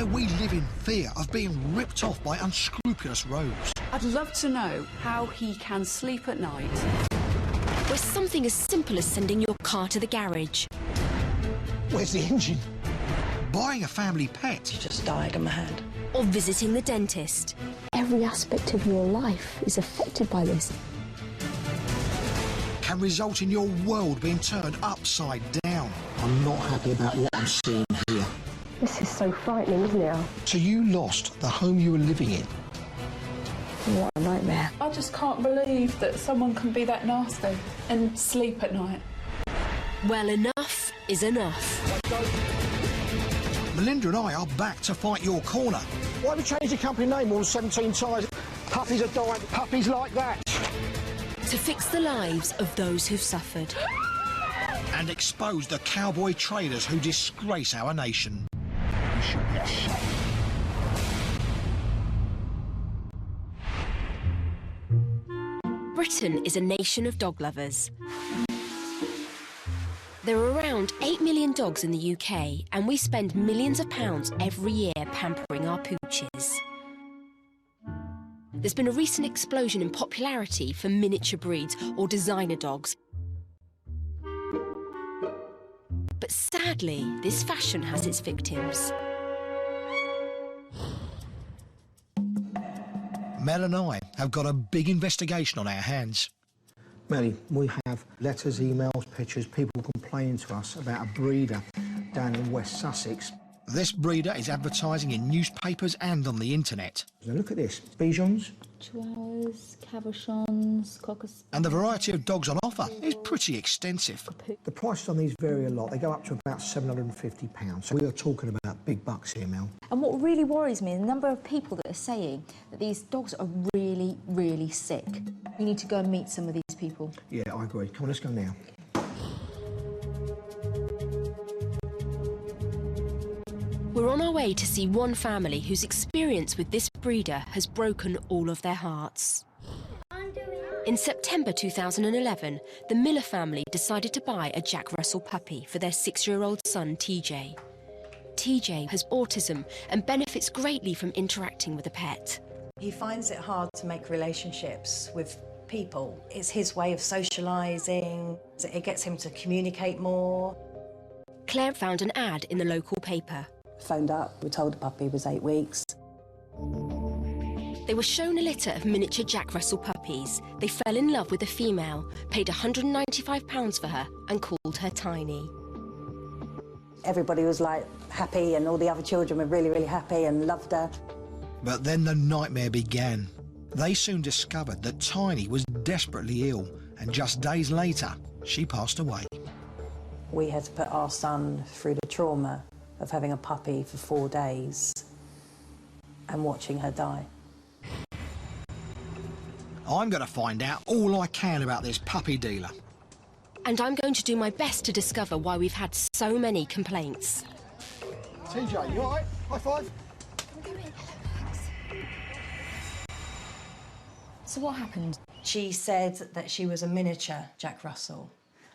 where we live in fear of being ripped off by unscrupulous rogues. I'd love to know how he can sleep at night. Where something as simple as sending your car to the garage. Where's the engine? Buying a family pet. She just died on my hand. Or visiting the dentist. Every aspect of your life is affected by this. Can result in your world being turned upside down. I'm not happy about what I'm seeing here. This is so frightening, isn't it? So you lost the home you were living in. What a nightmare. I just can't believe that someone can be that nasty and sleep at night. Well, enough is enough. Melinda and I are back to fight your corner. Why have you changed the company name more than 17 times? Puppies are dying, puppies like that. To fix the lives of those who've suffered. And expose the cowboy traders who disgrace our nation. You should be ashamed. Britain is a nation of dog lovers. There are around 8 million dogs in the UK, and we spend millions of pounds every year pampering our pooches. There's been a recent explosion in popularity for miniature breeds or designer dogs. But sadly, this fashion has its victims. Mel and I have got a big investigation on our hands. Melly, we have letters, emails, pictures, people complaining to us about a breeder down in West Sussex. This breeder is advertising in newspapers and on the internet. Now look at this, Bijons. Chihuahuas, Cabochons, Cocker... And the variety of dogs on offer is pretty extensive. The prices on these vary a lot. They go up to about £750. So we are talking about big bucks here, Mel. And what really worries me is the number of people that are saying that these dogs are really, really sick. You need to go and meet some of these people. Yeah, I agree. Come on, let's go now. We're on our way to see one family whose experience with this breeder has broken all of their hearts. In September 2011, the Miller family decided to buy a Jack Russell puppy for their 6-year-old son, TJ. TJ has autism and benefits greatly from interacting with a pet. He finds it hard to make relationships with people. It's his way of socialising. It gets him to communicate more. Claire found an ad in the local paper. Phoned up, we were told the puppy was 8 weeks. They were shown a litter of miniature Jack Russell puppies. They fell in love with a female, paid £195 for her and called her Tiny. Everybody was like happy and all the other children were really, really happy and loved her. But then the nightmare began. They soon discovered that Tiny was desperately ill, and just days later, she passed away. We had to put our son through the trauma of having a puppy for 4 days and watching her die. I'm going to find out all I can about this puppy dealer. And I'm going to do my best to discover why we've had so many complaints. TJ, you all right? High five. So what happened? She said that she was a miniature Jack Russell.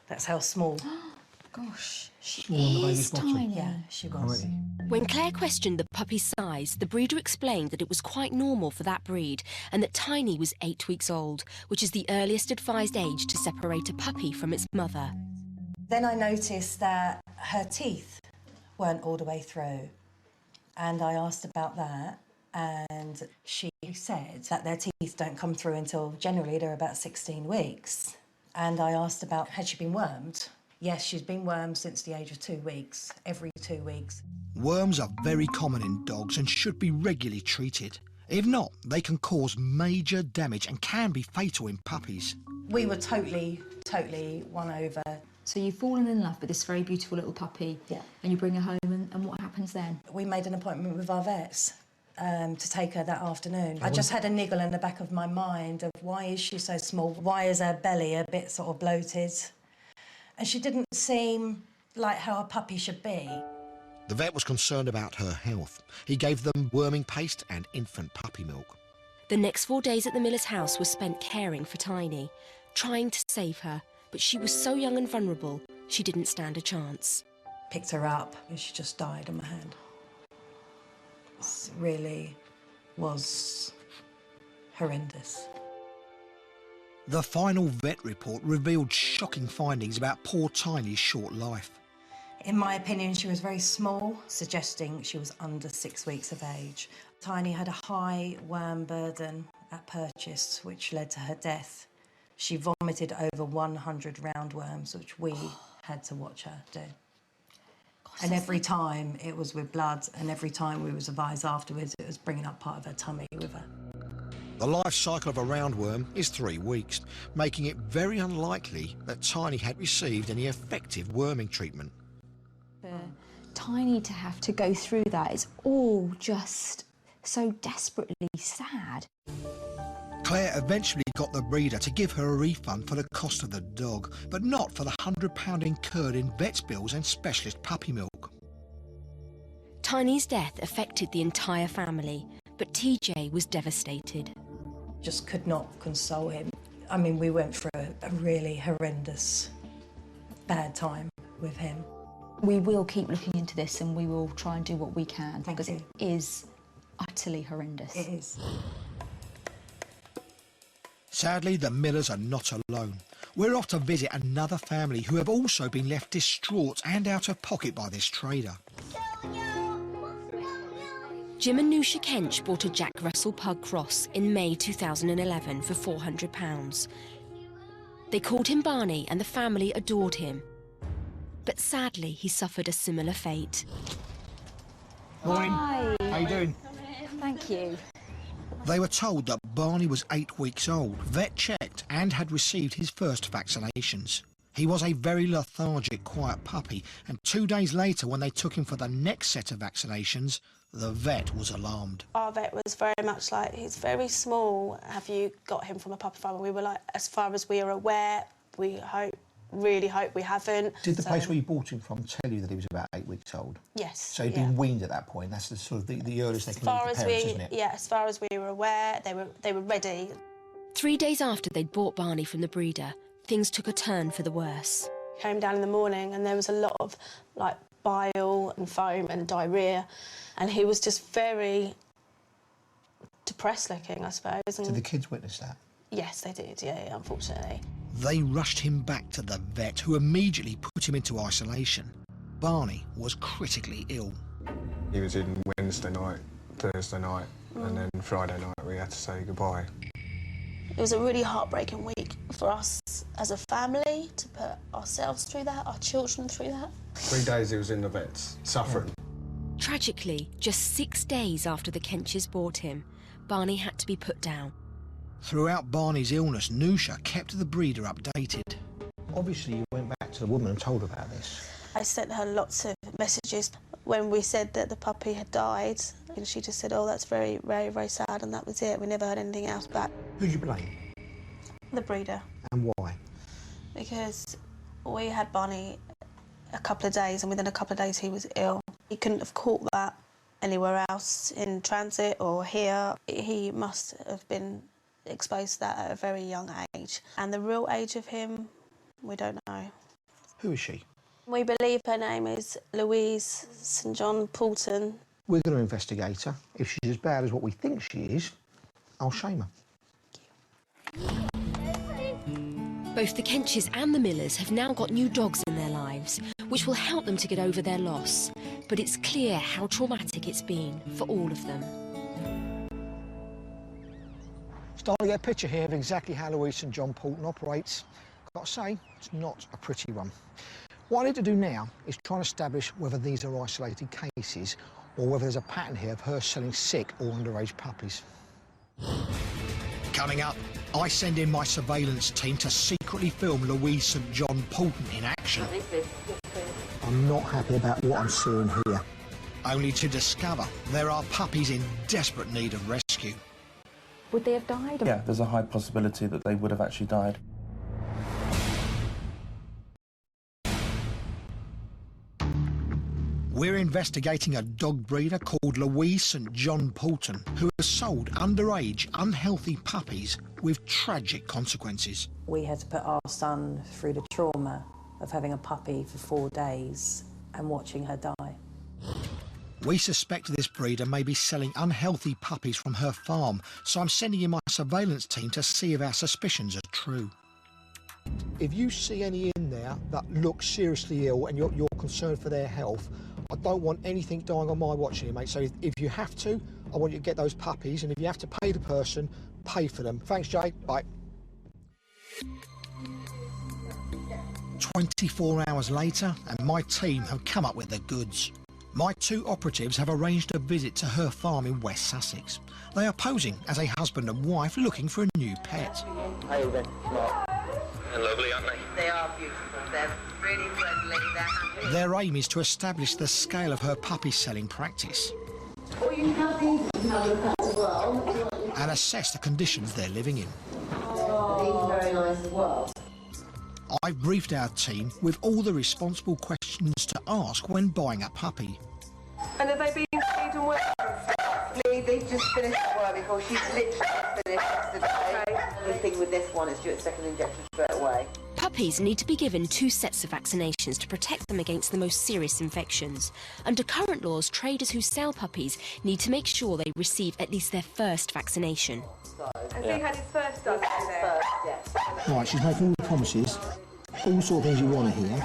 That's how small. Gosh, she Small on the baby's is bottom. tiny. Yeah, she was. When Claire questioned the puppy's size, the breeder explained that it was quite normal for that breed and that Tiny was 8 weeks old, which is the earliest advised age to separate a puppy from its mother. Then I noticed that her teeth weren't all the way through. And I asked about that, and she said that their teeth don't come through until generally they're about 16 weeks. And I asked about, had she been wormed? Yes, she's been wormed since the age of 2 weeks, every 2 weeks. Worms are very common in dogs and should be regularly treated. If not, they can cause major damage and can be fatal in puppies. We were totally won over. So you've fallen in love with this very beautiful little puppy. Yeah. And you bring her home, and what happens then? We made an appointment with our vets to take her that afternoon. I just had a niggle in the back of my mind of why is she so small? Why is her belly a bit sort of bloated? And she didn't seem like how a puppy should be. The vet was concerned about her health. He gave them worming paste and infant puppy milk. The next 4 days at the Miller's house were spent caring for Tiny, trying to save her, but she was so young and vulnerable, she didn't stand a chance. Picked her up and she just died on my hand. experience really was horrendous. The final vet report revealed shocking findings about poor Tiny's short life. In my opinion, she was very small, suggesting she was under 6 weeks of age. Tiny had a high worm burden at purchase, which led to her death. She vomited over 100 roundworms, which we had to watch her do. And every time it was with blood, and every time we was advised afterwards, it was bringing up part of her tummy with her. The life cycle of a roundworm is 3 weeks, making it very unlikely that Tiny had received any effective worming treatment. For Tiny to have to go through that, it's all just so desperately sad. Claire eventually got the breeder to give her a refund for the cost of the dog, but not for the £100 incurred in vet's bills and specialist puppy milk. Tiny's death affected the entire family, but TJ was devastated. Just could not console him. I mean, we went through a really horrendous, bad time with him. We will keep looking into this and we will try and do what we can because it is utterly horrendous. It is. Sadly, the Millers are not alone. We're off to visit another family who have also been left distraught and out of pocket by this trader. Jim and Nusha Kench bought a Jack Russell Pug Cross in May 2011 for £400. They called him Barney and the family adored him. But sadly, he suffered a similar fate. Morning. Hi. How you doing? Thank you. They were told that Barney was 8 weeks old, vet checked and had received his first vaccinations. He was a very lethargic, quiet puppy, and 2 days later, when they took him for the next set of vaccinations, the vet was alarmed. Our vet was very much like, he's very small, have you got him from a puppy farm? And we were like, as far as we are aware, we really hope we haven't. Did the place where you bought him from tell you that he was about 8 weeks old? Yes. So he'd been weaned at that point. That's the sort of the earliest they can leave the parents, isn't it? Yeah, as far as we were aware, they were ready. 3 days after they'd bought Barney from the breeder, things took a turn for the worse. Came down in the morning and there was a lot of like bile and foam and diarrhoea, and he was just very depressed looking, I suppose. And Did the kids witness that? yes, they did, yeah, unfortunately. They rushed him back to the vet, who immediately put him into isolation. Barney was critically ill. He was in Wednesday night, Thursday night, and then Friday night we had to say goodbye. It was a really heartbreaking week for us as a family to put ourselves through that, our children through that. 3 days he was in the vets, suffering. Tragically, just 6 days after the Kenches bought him, Barney had to be put down. Throughout Barney's illness, Nusha kept the breeder updated. Obviously, you went back to the woman and told her about this. I sent her lots of messages when we said that the puppy had died, and she just said, oh, that's very, very, very sad, and that was it. We never heard anything else back. Who do you blame? The breeder. And why? Because we had Barney a couple of days, and within a couple of days he was ill. He couldn't have caught that anywhere else in transit or here. He must have been exposed to that at a very young age. And the real age of him, we don't know. Who is she? We believe her name is Louise St John Poulton. We're going to investigate her. If she's as bad as what we think she is, I'll shame her. Both the Kenches and the Millers have now got new dogs in their lives, which will help them to get over their loss. But it's clear how traumatic it's been for all of them. Starting to get a picture here of exactly how Louise St John Poulton operates. Got to say, it's not a pretty one. What I need to do now is try and establish whether these are isolated cases or whether there's a pattern here of her selling sick or underage puppies. Coming up, I send in my surveillance team to secretly film Louise St John Poulton in action. I'm not happy about what I'm seeing here. Only to discover there are puppies in desperate need of rescue. Would they have died? Yeah, there's a high possibility that they would have actually died. We're investigating a dog breeder called Louise St John Poulton, who has sold underage, unhealthy puppies with tragic consequences. We had to put our son through the trauma of having a puppy for 4 days and watching her die. We suspect this breeder may be selling unhealthy puppies from her farm, so I'm sending in my surveillance team to see if our suspicions are true. If you see any in there that look seriously ill and you're concerned for their health, I don't want anything dying on my watch here, mate. So if you have to, I want you to get those puppies, and if you have to pay the person, pay for them. Thanks, Jay. Bye. 24 hours later, and my team have come up with the goods. My two operatives have arranged a visit to her farm in West Sussex. They are posing as a husband and wife looking for a new pet. How you been? They're lovely, aren't they? They are beautiful. They're really friendly. They're happy. Their aim is to establish the scale of her puppy selling practice and assess the conditions they're living in. Very nice as well. I've briefed our team with all the responsible questions to ask when buying a puppy. And have they been feed and work? They just finished work because she's literally just finished yesterday. The thing with this one is due its second injection straight away. Puppies need to be given 2 sets of vaccinations to protect them against the most serious infections. Under current laws, traders who sell puppies need to make sure they receive at least their first vaccination. Has he had his first done there? First, yes. Right, she's making all the promises, all sort of things you want to hear.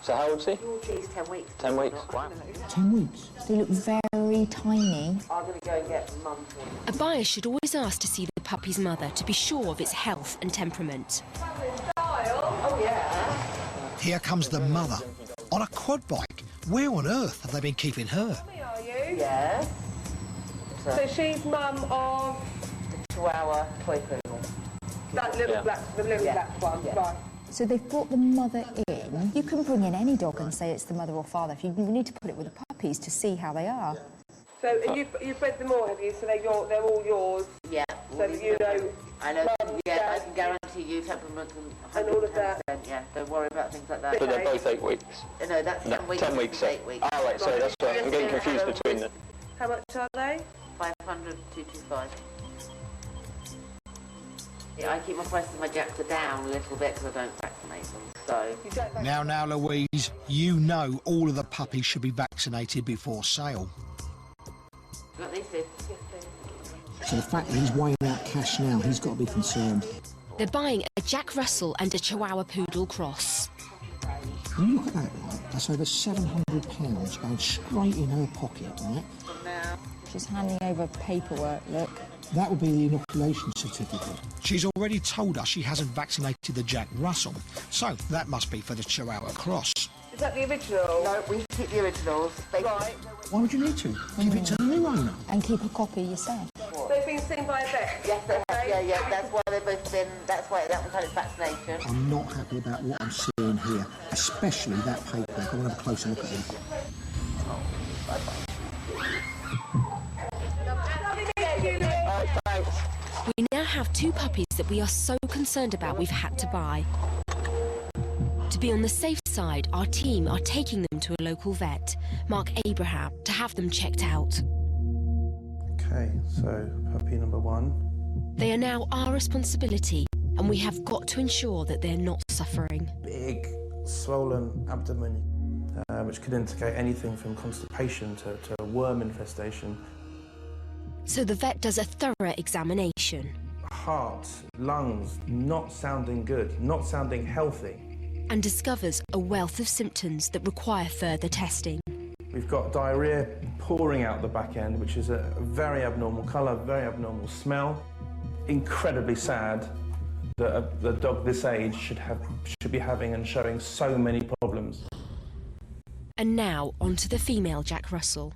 So how old is he? He's 10 weeks. 10 weeks. Wow. 10 weeks. They look very tiny. I'm going to go and get mum for him. A buyer should always ask to see the puppy's mother to be sure of its health and temperament. Oh, yeah. Here comes the mother on a quad bike. Where on earth have they been keeping her? Are you? Yes. So she's mum of the Chihuahua toy poodle. That little black, the little black one, right? So they've brought the mother in. You can bring in any dog and say it's the mother or father. If you need to put it with the puppies to see how they are. So you've bred them all, have you? So they're all yours. Yeah. So you know. I know. Yeah, I can guarantee you temperament and all of that. Yeah. Don't worry about things like that. So they're both 8 weeks. No, that's 10 weeks. 10 weeks. 8 weeks. Oh, right. So that's right. I'm getting confused between them. How much are they? 500, 225. Yeah, I keep my prices of my Jacks down a little bit because I don't vaccinate them, so... Now, Louise, you know all of the puppies should be vaccinated before sale. Got these two? So the fact that he's weighing out cash now, he's got to be concerned. They're buying a Jack Russell and a Chihuahua Poodle cross. When you look at that, right, that's over £700 going straight in her pocket, right? She's handing over paperwork, look. That would be the inoculation certificate. She's already told us she hasn't vaccinated the Jack Russell, so that must be for the Chihuahua cross. Is that the original? No, we keep the originals. Right. Why would you need to? Give it to the new owner. And keep a copy yourself. They've been seen by a vet? Yes, they have. Yeah, that's why they've both been... That's why that one's had its vaccination. I'm not happy about what I'm seeing here, especially that paperwork. I want to have a closer look at it. We now have 2 puppies that we are so concerned about we've had to buy. To be on the safe side, our team are taking them to a local vet, Mark Abraham, to have them checked out. Okay, so puppy number 1. They are now our responsibility, and we have got to ensure that they're not suffering. Big, swollen abdomen, which could indicate anything from constipation to a worm infestation. So the vet does a thorough examination. Heart, lungs, not sounding good, not sounding healthy. And discovers a wealth of symptoms that require further testing. We've got diarrhea pouring out the back end, which is a very abnormal colour, very abnormal smell. Incredibly sad that a dog this age should be having and showing so many problems. And now onto the female Jack Russell.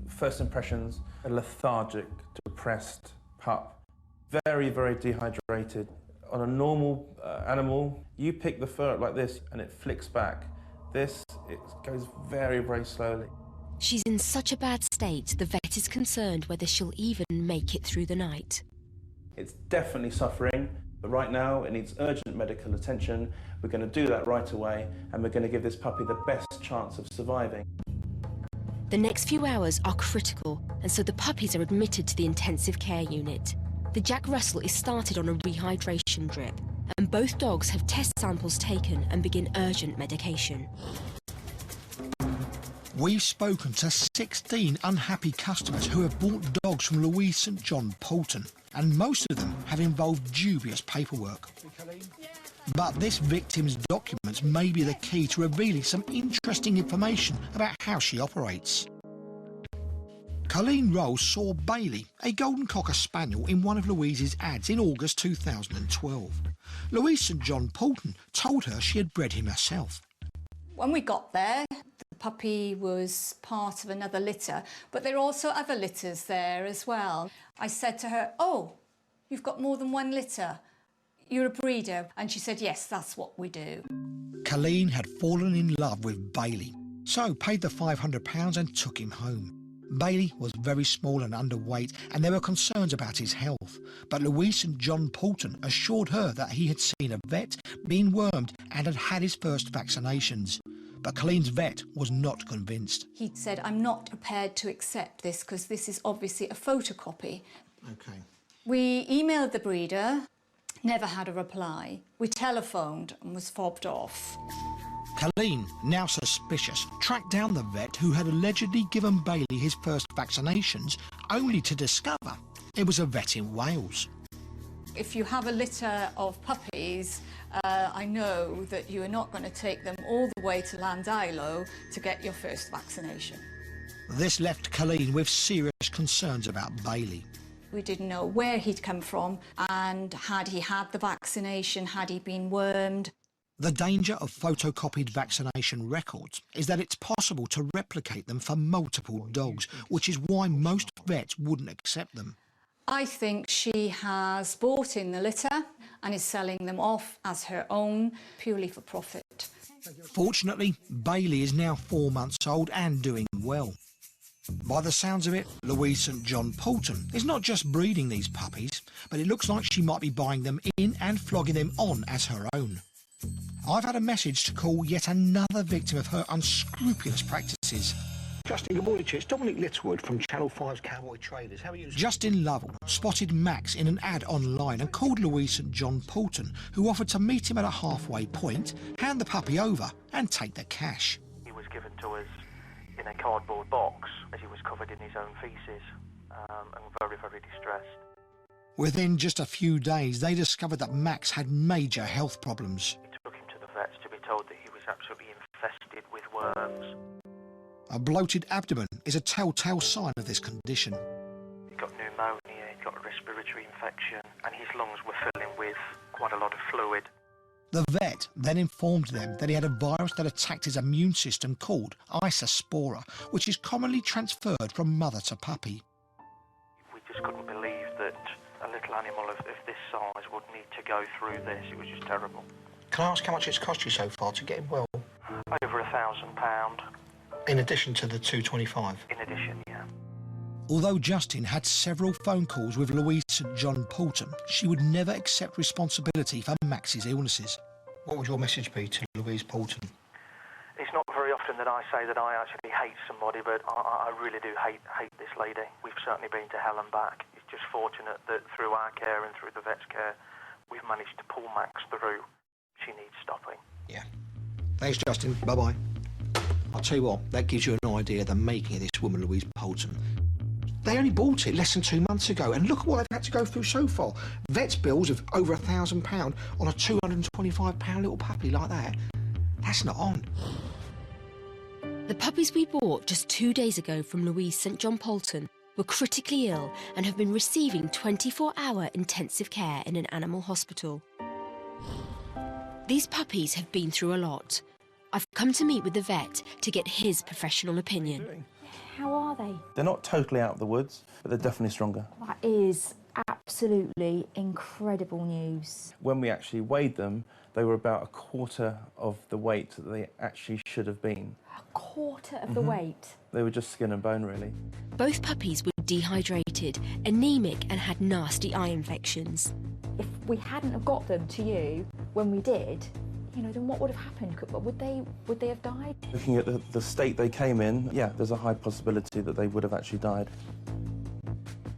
First impressions, a lethargic, depressed pup. Very, very dehydrated. On a normal animal, you pick the fur up like this and it flicks back. This, it goes very, very slowly. She's in such a bad state, the vet is concerned whether she'll even make it through the night. It's definitely suffering, but right now it needs urgent medical attention. We're going to do that right away, and we're going to give this puppy the best chance of surviving. The next few hours are critical, and so the puppies are admitted to the intensive care unit. The Jack Russell is started on a rehydration drip, and both dogs have test samples taken and begin urgent medication. We've spoken to 16 unhappy customers who have bought dogs from Louise St John Poulton, and most of them have involved dubious paperwork. But this victim's documents may be the key to revealing some interesting information about how she operates. Colleen Rolls saw Bailey, a golden cocker spaniel, in one of Louise's ads in August 2012. Louise St John Poulton told her she had bred him herself. When we got there, the puppy was part of another litter, but there are also other litters there as well. I said to her, "Oh, you've got more than one litter. You're a breeder." And she said, "Yes, that's what we do." Colleen had fallen in love with Bailey, so paid the £500 and took him home. Bailey was very small and underweight, and there were concerns about his health, but Louise St John Poulton assured her that he had seen a vet, been wormed and had had his first vaccinations. But Colleen's vet was not convinced. He said, "I'm not prepared to accept this because this is obviously a photocopy." OK. We emailed the breeder, never had a reply. We telephoned and was fobbed off. Colleen, now suspicious, tracked down the vet who had allegedly given Bailey his first vaccinations, only to discover it was a vet in Wales. If you have a litter of puppies, I know that you are not going to take them all the way to Llandilo to get your first vaccination. This left Colleen with serious concerns about Bailey. We didn't know where he'd come from, and had he had the vaccination, had he been wormed. The danger of photocopied vaccination records is that it's possible to replicate them for multiple dogs, which is why most vets wouldn't accept them. I think she has bought in the litter and is selling them off as her own, purely for profit. Fortunately, Bailey is now 4 months old and doing well. By the sounds of it, Louise St John Poulton is not just breeding these puppies, but it looks like she might be buying them in and flogging them on as her own. I've had a message to call yet another victim of her unscrupulous practices. Justin, good morning to you. It's Dominic Littlewood from Channel 5's Cowboy Traders. How are you? Justin Lovell spotted Max in an ad online and called Louise St John Poulton, who offered to meet him at a halfway point, hand the puppy over and take the cash. He was given to us in a cardboard box as he was covered in his own faeces and very, very distressed. Within just a few days, they discovered that Max had major health problems. We took him to the vets to be told that he was absolutely infested with worms. A bloated abdomen is a telltale sign of this condition. He got pneumonia, he got a respiratory infection, and his lungs were filling with quite a lot of fluid. The vet then informed them that he had a virus that attacked his immune system called Isospora, which is commonly transferred from mother to puppy. We just couldn't believe that a little animal of this size would need to go through this. It was just terrible. Can I ask how much it's cost you so far to get him well? Over £1,000. In addition to the $225? In addition, yeah. Although Justin had several phone calls with Louise St John Poulton, she would never accept responsibility for Max's illnesses. What would your message be to Louise Poulton? It's not very often that I say that I actually hate somebody, but I really do hate this lady. We've certainly been to hell and back. It's just fortunate that through our care and through the vet's care, we've managed to pull Max through. She needs stopping. Yeah. Thanks, Justin. Bye-bye. I'll tell you what, that gives you an idea of the making of this woman, Louise Poulton. They only bought it less than 2 months ago, and look at what they've had to go through so far. Vet's bills of over £1,000 on a £225 little puppy like that. That's not on. The puppies we bought just 2 days ago from Louise St John Poulton were critically ill and have been receiving 24-hour intensive care in an animal hospital. These puppies have been through a lot. I've come to meet with the vet to get his professional opinion. How are they? They're not totally out of the woods, but they're definitely stronger. That is absolutely incredible news. When we actually weighed them, they were about a quarter of the weight that they actually should have been. A quarter of the weight? They were just skin and bone, really. Both puppies were dehydrated, anemic and had nasty eye infections. If we hadn't have got them to you when we did, you know, then what would have happened? Would they have died? Looking at the state they came in, yeah, there's a high possibility that they would have actually died.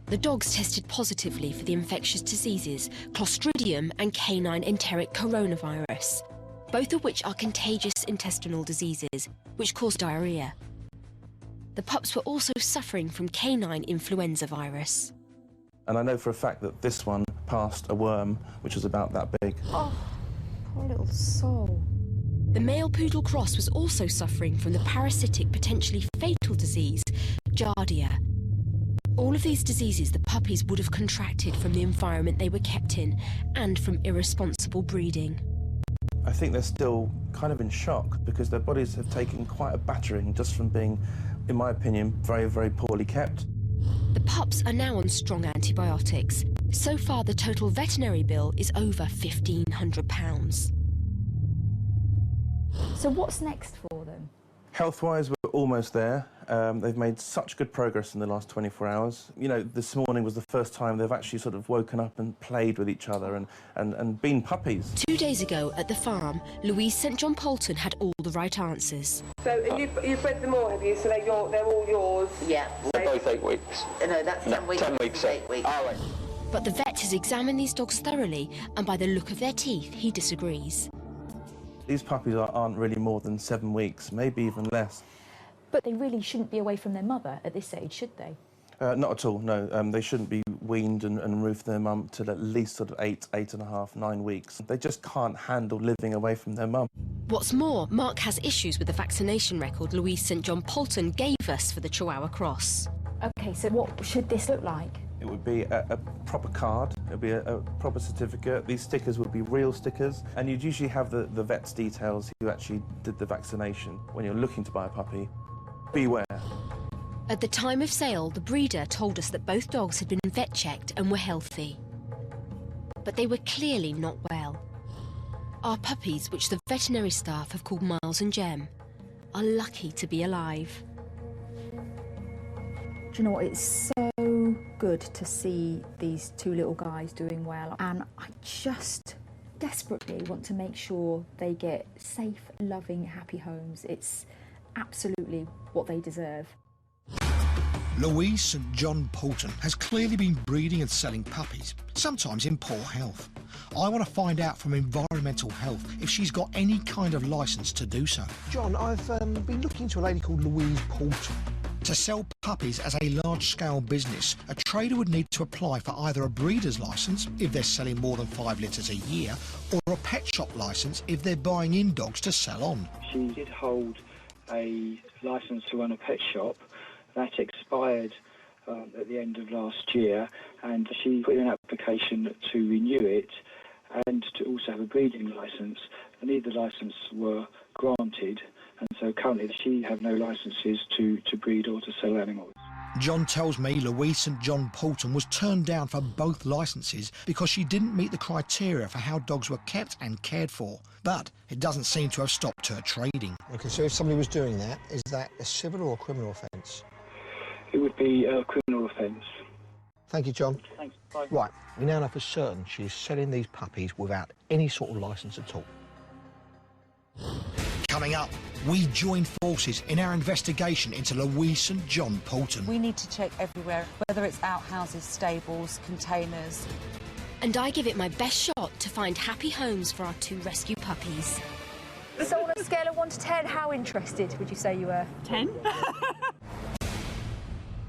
The dogs tested positively for the infectious diseases Clostridium and canine enteric coronavirus, both of which are contagious intestinal diseases which cause diarrhoea. The pups were also suffering from canine influenza virus. And I know for a fact that this one passed a worm, which was about that big. Oh, poor little soul. The male poodle cross was also suffering from the parasitic, potentially fatal disease, Giardia. All of these diseases the puppies would have contracted from the environment they were kept in and from irresponsible breeding. I think they're still kind of in shock because their bodies have taken quite a battering just from being, in my opinion, very, very poorly kept. The pups are now on strong antibiotics. So far, the total veterinary bill is over £1,500. So what's next for them? Health-wise, we're almost there. They've made such good progress in the last 24 hours. You know, this morning was the first time they've actually sort of woken up and played with each other and been puppies. 2 days ago at the farm, Louise St John Poulton had all the right answers. So you've bred them all, have you? So they're all yours? Yeah. They're both 8 weeks. No, that's 10 weeks. 10 weeks. 8 weeks. All right. But the vet has examined these dogs thoroughly, and by the look of their teeth, he disagrees. These puppies aren't really more than 7 weeks, maybe even less. But they really shouldn't be away from their mother at this age, should they? Not at all, no. They shouldn't be weaned and removed from their mum till at least sort of 8 and a half, 9 weeks. They just can't handle living away from their mum. What's more, Mark has issues with the vaccination record Louise St John Poulton gave us for the Chihuahua Cross. OK, so what should this look like? It would be a proper card, it would be a proper certificate. These stickers would be real stickers, and you'd usually have the vet's details who actually did the vaccination. When you're looking to buy a puppy, beware. At the time of sale, the breeder told us that both dogs had been vet-checked and were healthy. But they were clearly not well. Our puppies, which the veterinary staff have called Miles and Jem, are lucky to be alive. Do you know what, it's so good to see these two little guys doing well, and I just desperately want to make sure they get safe, loving, happy homes. It's absolutely what they deserve. Louise St John Poulton has clearly been breeding and selling puppies, sometimes in poor health. I want to find out from Environmental Health if she's got any kind of licence to do so. John, I've been looking into a lady called Louise Poulton. To sell puppies as a large-scale business, a trader would need to apply for either a breeder's licence if they're selling more than 5 litres a year, or a pet shop licence if they're buying in dogs to sell on. She did hold a licence to run a pet shop. That expired at the end of last year, and she put in an application to renew it and to also have a breeding licence. Neither licence were granted, and so currently she have no licences to breed or to sell animals. John tells me Louise St John Poulton was turned down for both licences because she didn't meet the criteria for how dogs were kept and cared for. But it doesn't seem to have stopped her trading. OK, so if somebody was doing that, is that a civil or a criminal offence? It would be a criminal offence. Thank you, John. Thanks. Bye. Right, we now know for certain she's selling these puppies without any sort of licence at all. Coming up, we join forces in our investigation into Louise St John Poulton. We need to check everywhere, whether it's outhouses, stables, containers. And I give it my best shot to find happy homes for our 2 rescue puppies. So on a scale of 1 to 10, how interested would you say you were? 10.